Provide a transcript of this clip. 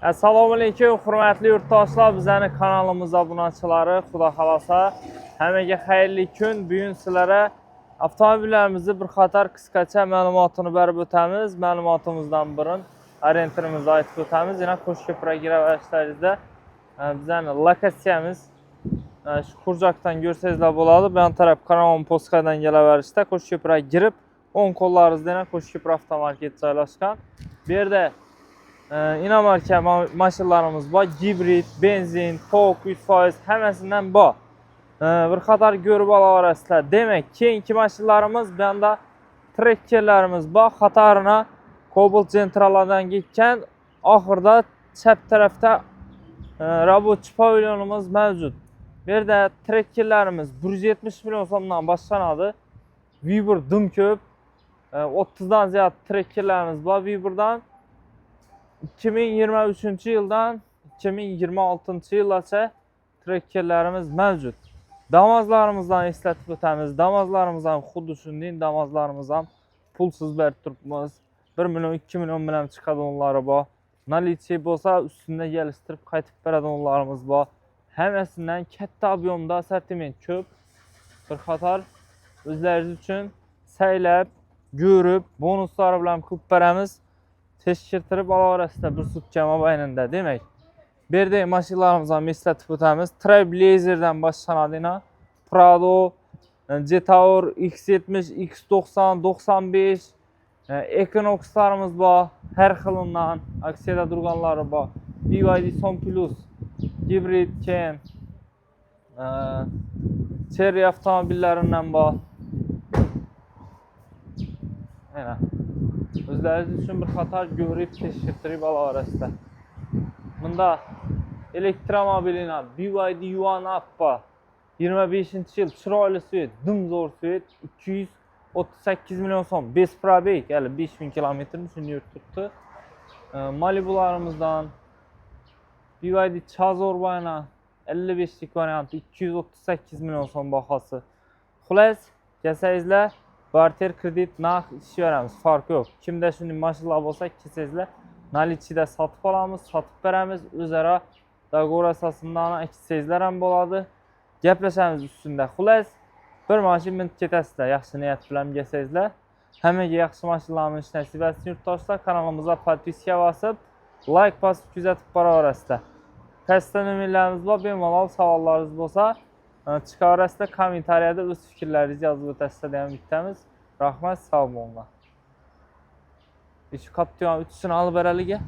Assalomu alaykum, hurmatli yurtdoshlar, bizning kanalimiz obunachilari, xudo xolasa hammaga xayrli kun. Bugun sizlarga avtomobillarimizni bir qator qisqacha ma'lumotini berib o'tamiz. Ma'lumotimizdan birin orientirimizni aytib o'tamiz. Yana Qo'shko'prak yo'nalishlaringizda bizning lokatsiyamiz shu Xurjokdan ko'rsangizlar bo'ladi. Bu taraf Qaramon postkadan kelaverishda Qo'shko'prak girib, o'ng qo'llaringizda yana Qo'shko'prak avtomarket joylashgan. Bu yerda inomarka mashinalarimiz bor, gibrid, benzin, tok 100% hammasidan bor. Bir qator ko'rib olaverasizlar. Demak, keyingi mashinalarimiz bu yerda trekkerlarimiz bor. Qatorina Cobalt Central'dan ketgan, oxirida chap tarafda robotchi pavilyonimiz mavjud. Bu yerda trekkerlarimiz 170 million so'mdan boshlanadi. Vibur dim ko'p. 30 dan ziyod trekkerlarimiz bor Viburdan. 2023 yildan 2026 yilgacha trekkerlarimiz mavjud. Damozlarimizdan eslatib o'tamiz. Damozlarimiz ham xuddi shunday, damozlarimiz ham pulsiz berib turibmiz. 1 million, 2 million bilan chiqadiganlari bor. Nalitsiya bo'lsa, ustida gelishtirib qaytib beradiganlarimiz bor. Hammasidan katta ob'yomda assortiment ko'p. Bir qator o'zlaringiz uchun saylab, ko'rib, bonuslar bilan qilib beramiz. Teşkirtirib olaverasizlar bir sutka mobaynida. Demak, bu yerda mashinalarimizni eslatib o'tamiz. Trailblazerdan boshlanadi. Prado, Jetour, X70, X90, 95, Equinox'larimiz bor. Har xilidan aksiyada turganlari bor. BYD Son Plus, Hybrid Ken, Cherry avtomobillaridan bor. Mana o'zlaringiz uchun bir qator ko'rib tekshiririb olaverasizlar. Bunda elektromobilina BYD Yuan Appa 25-yil chiroyli svet, dim zo'r svet 238 million so'm, 5 probeg, hali 5000 kilometrni shuni yurib turibdi. Malibu'larimizdan BYD Chazor bayna 55lik varianti 238 million so'm bahosi. Xullas, kelsangizlar barter kredit narx ishlayveramiz, farqi yo'q. Kimda shunday mashinalar bo'lsa, kelsangizlar nalichida sotib olamiz, sotib beramiz. O'zaro dogovor asosida aksiyazlar ham bo'ladi. Gaplashamiz ustida. Xullas, bir mashina minib ketasizlar, yaxshi niyat bilan kelsangizlar. Hammaga yaxshi mashinalarni nasib etsin yurtdoshlar. Kanalimizga podpiska bosib, like bosib kuzatib boraverasizlar. Pastda nomerlarimiz bor, bemalol savollaringiz bo'lsa, chiqaverasizlar, kommentariyada o'z fikrlaringizni yozib o'tasizlar degan bittamiz. Rahmat, sog' bo'linglar. Shu Captiva 3 olib beraliga.